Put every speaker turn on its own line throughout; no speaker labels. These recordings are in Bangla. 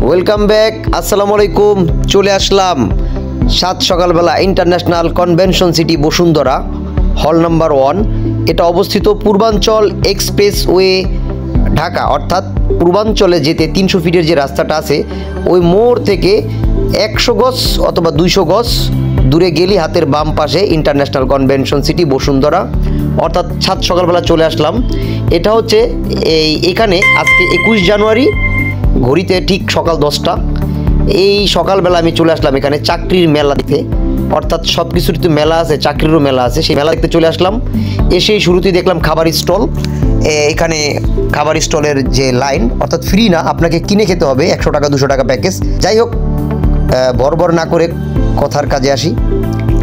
Welcome back. আসসালামু আলাইকুম। চলে আসলাম সাত সকালবেলা ইন্টারন্যাশনাল কনভেনশন সিটি বসুন্ধরা হল নাম্বার 1। এটা অবস্থিত পূর্বাঞ্চল এক্সপ্রেসওয়ে ঢাকা, অর্থাৎ পূর্বাঞ্চলে যেতে 300 ফিটের যে রাস্তাটা আছে ওই মোড় থেকে 100 গজ অথবা 200 গজ দূরে গেলি হাতের বাম পাশে ইন্টারন্যাশনাল কনভেনশন সিটি বসুন্ধরা, অর্থাৎ সাত সকালবেলা চলে আসলাম। এটা হচ্ছে এখানে আজকে 21 জানুয়ারি, ঘড়িতে ঠিক সকাল 10টা। এই সকালবেলা আমি চলে আসলাম এখানে চাকরির মেলা দেখতে, অর্থাৎ সব কিছুরই তো মেলা আছে, চাকরিরও মেলা আছে, সেই মেলা দেখতে চলে আসলাম। এসেই শুরুতেই দেখলাম খাবার স্টল। এখানে খাবার স্টলের যে লাইন, অর্থাৎ ফ্রি না, আপনাকে কিনে খেতে হবে, 100 টাকা 200 টাকা প্যাকেজ। যাই হোক, বরবর না করে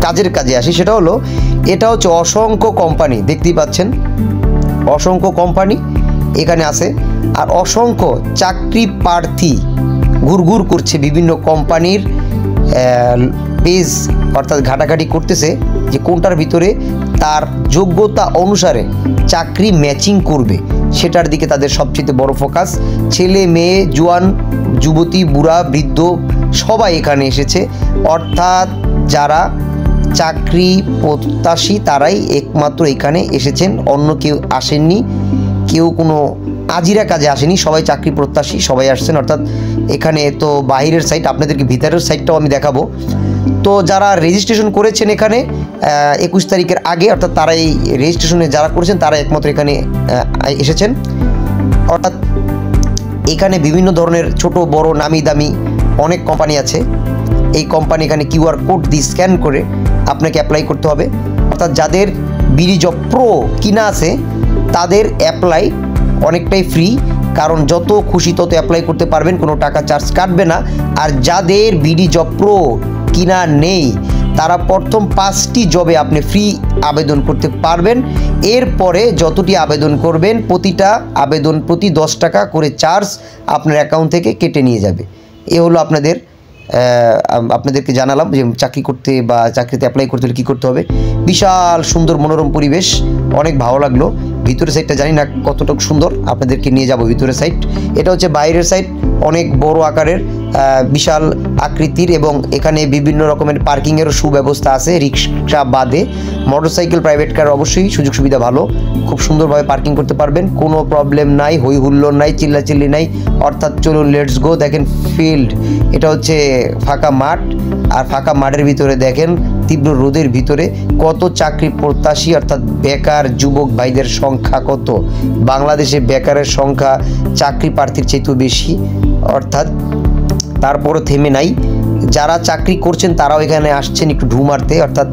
কাজের কাজে আসি। সেটা হলো, এটা হচ্ছে অসংখ্য কোম্পানি, দেখতেই পাচ্ছেন অসংখ্য কোম্পানি এখানে আছে, আর অসংখ্য চাকরি প্রার্থী ঘুরঘুর করছে বিভিন্ন কোম্পানির পেজ, অর্থাৎ ঘাটাঘাটি করতেছে যে কোনটার ভিতরে তার যোগ্যতা অনুসারে চাকরি ম্যাচিং করবে, সেটার দিকে তাদের সবচেয়ে বড় ফোকাস। ছেলে মেয়ে, জোয়ান, যুবতী, বুড়া, বৃদ্ধ সবাই এখানে এসেছে, অর্থাৎ যারা চাকরি প্রত্যাশী তারাই একমাত্র এখানে এসেছেন, অন্য কেউ আসেননি, কেউ কোনো আজিরা কাজে আসেনি, সবাই চাকরি প্রত্যাশী সবাই আসছেন। অর্থাৎ এখানে তো বাহিরের সাইড, আপনাদেরকে ভিতরের সাইডটাও আমি দেখাবো। তো যারা রেজিস্ট্রেশন করেছেন এখানে 21 তারিখের আগে, অর্থাৎ তারাই রেজিস্ট্রেশনে যারা করেছেন তারা একমাত্র এখানে এসেছেন। অর্থাৎ এখানে বিভিন্ন ধরনের ছোট বড় নামি দামি অনেক কোম্পানি আছে। এই কোম্পানি এখানে কিউআর কোড দিয়ে স্ক্যান করে আপনাকে অ্যাপ্লাই করতে হবে। অর্থাৎ যাদের বিডি জব প্রো কিনা আছে তাদের অ্যাপ্লাই অনেকটাই ফ্রি, কারণ যত খুশি তত অ্যাপ্লাই করতে পারবেন, কোনো টাকা চার্জ কাটবে না। আর যাদের বিডি জব প্রো কিনা নেই তারা প্রথম 5টি জবে আপনি ফ্রি আবেদন করতে পারবেন। এরপরে যতটি আবেদন করবেন প্রতিটা আবেদন প্রতি 10 টাকা করে চার্জ আপনার অ্যাকাউন্ট থেকে কেটে নিয়ে যাবে। এ হলো আপনাদেরকে জানালাম যে চাকরি করতে বা চাকরিতে অ্যাপ্লাই করতে হলে কী করতে হবে। বিশাল সুন্দর মনোরম পরিবেশ, অনেক ভালো লাগলো। ভিতরের সাইডটা জানি না কতটুকু সুন্দর, আপনাদেরকে নিয়ে যাব ভিতরের সাইড। এটা হচ্ছে বাইরের সাইড, অনেক বড় আকারের, বিশাল আকৃতির, এবং এখানে বিভিন্ন রকমের পার্কিংয়েরও সুব্যবস্থা আছে। রিক্সা বাদে মোটরসাইকেল, প্রাইভেট কার অবশ্যই সুযোগ সুবিধা ভালো, খুব সুন্দরভাবে পার্কিং করতে পারবেন, কোনো প্রবলেম নাই, হই হুল্লোড় নাই, চিল্লাচিল্লি নাই। অর্থাৎ চলুন লেটস গো। দেখেন ফিল্ড, এটা হচ্ছে ফাঁকা মাঠ, আর ফাঁকা মাঠের ভিতরে দেখেন তীব্র রোদের ভিতরে কত চাকরি প্রত্যাশী, অর্থাৎ বেকার যুবক ভাইদের সংখ্যা কত। বাংলাদেশে বেকারের সংখ্যা চাকরি প্রার্থীর চাইতেও বেশি, অর্থাৎ তারপরও থেমে নাই। যারা চাকরি করছেন তারাও এখানে আসছেন একটু ঢু মারতে, অর্থাৎ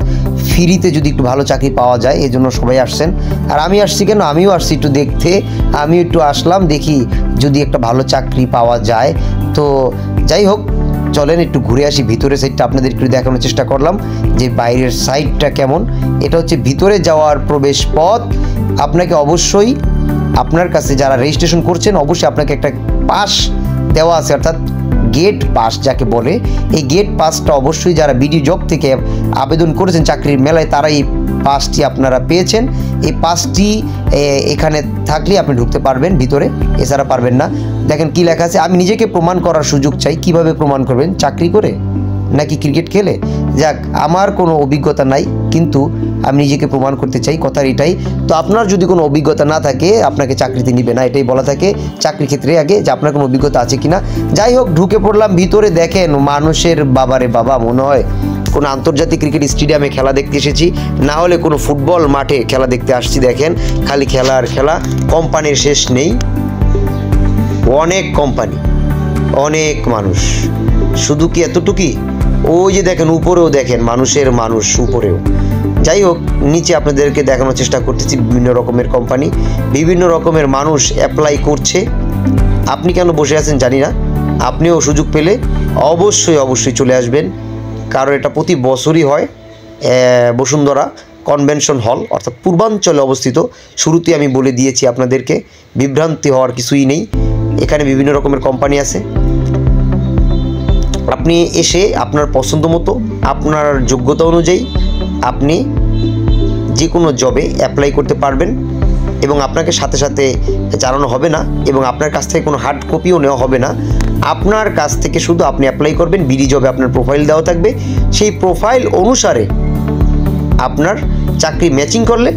ফ্রিতে যদি একটু ভালো চাকরি পাওয়া যায়, এই জন্য সবাই আসছেন। আর আমি আসছি কেন, আমিও আসছি একটু দেখতে, আমিও একটু আসলাম দেখি যদি একটা ভালো চাকরি পাওয়া যায়। তো যাই হোক, চলেন একটু ঘুরে আসি ভিতরের সাইডটা, আপনাদের একটু দেখানোর চেষ্টা করলাম যে বাইরের সাইডটা কেমন। এটা হচ্ছে ভিতরে যাওয়ার প্রবেশ পথ। আপনাকে অবশ্যই আপনার কাছে যারা রেজিস্ট্রেশন করছেন অবশ্যই আপনাকে একটা পাস দেওয়া আছে, অর্থাৎ গেট পাস যাকে বলে। এই গেট পাসটা অবশ্যই যারা বিডি জব থেকে আবেদন করেছেন চাকরির মেলায় তারা এই পাসটি আপনারা পেয়েছেন। এই পাসটি এখানে থাকলে আপনি ঢুকতে পারবেন ভিতরে, এছাড়া পারবেন না। দেখেন কি লেখা আছে, আমি নিজেকে প্রমাণ করার সুযোগ চাই। কিভাবে প্রমাণ করবেন? চাকরি করে নাকি ক্রিকেট খেলে? যাক, আমার কোনো অভিজ্ঞতা নাই, কিন্তু আমি নিজেকে প্রমাণ করতে চাই, কথার এটাই। তো আপনার যদি কোনো অভিজ্ঞতা না থাকে আপনাকে চাকরিতে নিবে না, এটাই বলা থাকে চাকরির ক্ষেত্রে আগে, যে আপনার কোনো অভিজ্ঞতা আছে কিনা। যাই হোক, ঢুকে পড়লাম ভিতরে। দেখেন মানুষের বাবারে বাবা, মনে হয় কোনো আন্তর্জাতিক ক্রিকেট স্টেডিয়ামে খেলা দেখতে এসেছি, না হলে কোনো ফুটবল মাঠে খেলা দেখতে আসছি। দেখেন খালি খেলা আর খেলা, কোম্পানির শেষ নেই, অনেক কোম্পানি, অনেক মানুষ। শুধু কি এতটুকুই? ওই যে দেখেন উপরেও দেখেন মানুষ উপরেও। যাই হোক, নিচে আপনাদেরকে দেখানোর চেষ্টা করতেছি বিভিন্ন রকমের কোম্পানি, বিভিন্ন রকমের মানুষ অ্যাপ্লাই করছে। আপনি কেন বসে আছেন জানি না, আপনিও সুযোগ পেলে অবশ্যই চলে আসবেন, কারণ এটা প্রতি বছরই হয়। বসুন্ধরা কনভেনশন হল, অর্থাৎ পূর্বাঞ্চলে অবস্থিত। শুরুতে আমি বলে দিয়েছি আপনাদেরকে, বিভ্রান্তি হওয়ার কিছুই নেই। এখানে বিভিন্ন রকমের কোম্পানি আছে, আপনি এসে আপনার পছন্দ মতো আপনার যোগ্যতা অনুযায়ী আপনি যে কোনো জবে অ্যাপ্লাই করতে পারবেন। এবং আপনাকে সাথে সাথে জানানো হবে না এবং আপনার কাছ থেকে কোনো হার্ড কপিও নেওয়া হবে না। আপনার কাছ থেকে শুধু আপনি অ্যাপ্লাই করবেন, বিডি জবে আপনার প্রোফাইল দেওয়া থাকবে, সেই প্রোফাইল অনুসারে আপনার চাকরি ম্যাচিং করলে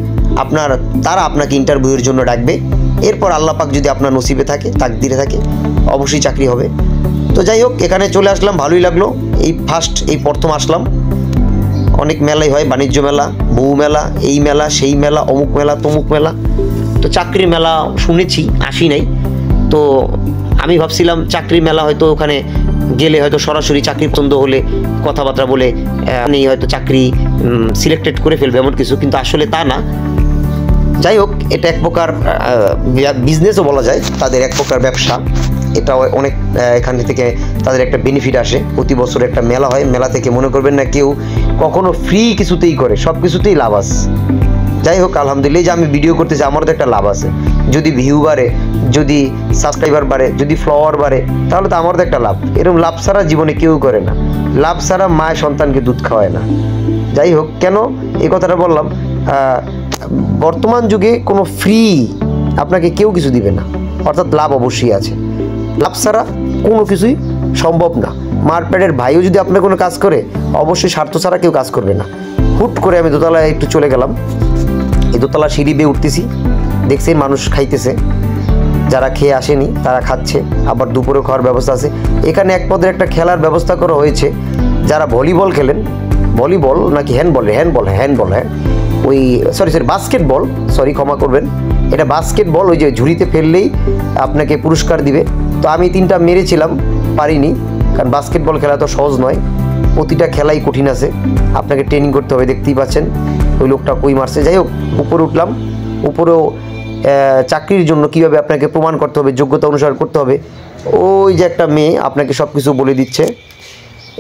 তারা আপনাকে ইন্টারভিউয়ের জন্য ডাকবে। এরপর আল্লাহ পাক যদি আপনার নসিবে থাকে, তাকদিরে থাকে, অবশ্যই চাকরি হবে। তো যাই হোক, এখানে চলে আসলাম, ভালোই লাগলো। এই প্রথম আসলাম। অনেক মেলাই হয়, বাণিজ্য মেলা, বউ মেলা, এই মেলা, সেই মেলা, অমুক মেলা, তমুক মেলা। তো চাকরির মেলা শুনেছি, আসি নাই। তো আমি ভাবছিলাম চাকরির মেলা হয়তো ওখানে গেলে হয়তো সরাসরি চাকরি পছন্দ হলে কথাবার্তা বলে হয়তো চাকরি সিলেক্টেড করে ফেলবে এমন কিছু, কিন্তু আসলে তা না। যাই হোক, এটা এক প্রকার বিজনেসও বলা যায়, তাদের এক প্রকার ব্যবসা। এটাও অনেক এখান থেকে তাদের একটা বেনিফিট আসে। প্রতি বছর একটা মেলা হয়, মেলা থেকে মনে করবেন না কেউ কখনো ফ্রি কিছুতেই করে, সব কিছুতেই লাভ আছে। যাই হোক, আলহামদুলিল্লাহ যে আমি ভিডিও করতেছি, আমারও তো একটা লাভ আছে। যদি ভিউ বাড়ে, যদি সাবস্ক্রাইবার বাড়ে, যদি ফলোয়ার বাড়ে, তাহলে তো আমারও তো একটা লাভ। এরকম লাভ ছাড়া জীবনে কেউ করে না, লাভ ছাড়া মায়ের সন্তানকে দুধ খাওয়ায় না। যাই হোক, কেন এই কথাটা বললাম, বর্তমান যুগে কোনো ফ্রি আপনাকে কেউ কিছু দিবে না, অর্থাৎ লাভ অবশ্যই আছে। লাভ ছাড়া কোনো কিছুই সম্ভব না। মারপেটের ভাইও যদি আপনার কোনো কাজ করে, অবশ্যই স্বার্থ ছাড়া কেউ কাজ করবে না। হুট করে আমি দোতলায় একটু চলে গেলাম, এই দোতলা সিঁড়ি বেয়ে উঠতেছি, দেখছি মানুষ খাইতেছে, যারা খেয়ে আসেনি তারা খাচ্ছে, আবার দুপুরে খাওয়ার ব্যবস্থা আছে। এখানে এক পদের একটা খেলার ব্যবস্থা করা হয়েছে। যারা ভলিবল খেলেন, ভলিবল নাকি হ্যান্ডবল, হ্যাঁ, ওই বাস্কেটবল, ক্ষমা করবেন, এটা বাস্কেটবল, ওই যে ঝুড়িতে ফেললেই আপনাকে পুরস্কার দিবে। তো আমি 3টা মেরেছিলাম, পারিনি, কারণ বাস্কেটবল খেলা তো সহজ নয়, প্রতিটা খেলাই কঠিন আছে, আপনাকে ট্রেনিং করতে হবে। দেখতেই পাচ্ছেন ওই লোকটা কই মারছে। যাই হোক, উপরে উঠলাম। উপরেও চাকরির জন্য কীভাবে আপনাকে প্রমাণ করতে হবে, যোগ্যতা অনুসার করতে হবে, ওই যে একটা মেয়ে আপনাকে সব কিছু বলে দিচ্ছে।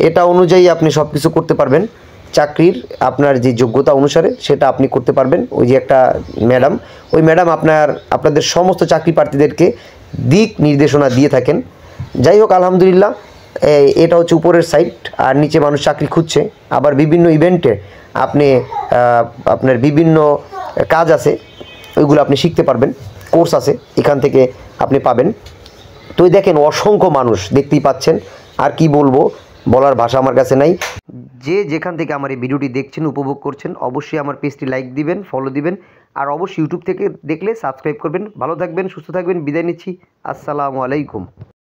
এটা অনুযায়ী আপনি সব কিছু করতে পারবেন। চাকরির আপনার যে যোগ্যতা অনুসারে সেটা আপনি করতে পারবেন। ওই যে একটা ম্যাডাম, ওই ম্যাডাম আপনাদের সমস্ত চাকরি প্রার্থীদেরকে দিক নির্দেশনা দিয়ে থাকেন। যাই হোক, আলহামদুলিল্লাহ, এটা হচ্ছে উপরের সাইড, আর নিচে মানুষ চাকরি খুঁজছে। আবার বিভিন্ন ইভেন্টে আপনার বিভিন্ন কাজ আছে, ওইগুলো আপনি শিখতে পারবেন, কোর্স আছে, এখান থেকে আপনি পাবেন। তো দেখেন, অসংখ্য মানুষ দেখতেই পাচ্ছেন, আর কি বলবো, বলার ভাষা আমার কাছে নাই। যে যেখান থেকে আমার এই ভিডিওটি দেখছেন, উপভোগ করছেন, অবশ্যই আমার পেজটি লাইক দিবেন, ফলো দিবেন, আর অবশ্যই ইউটিউব থেকে দেখলে সাবস্ক্রাইব করবেন। ভালো থাকবেন, সুস্থ থাকবেন, বিদায় নিচ্ছি। আসসালামু আলাইকুম।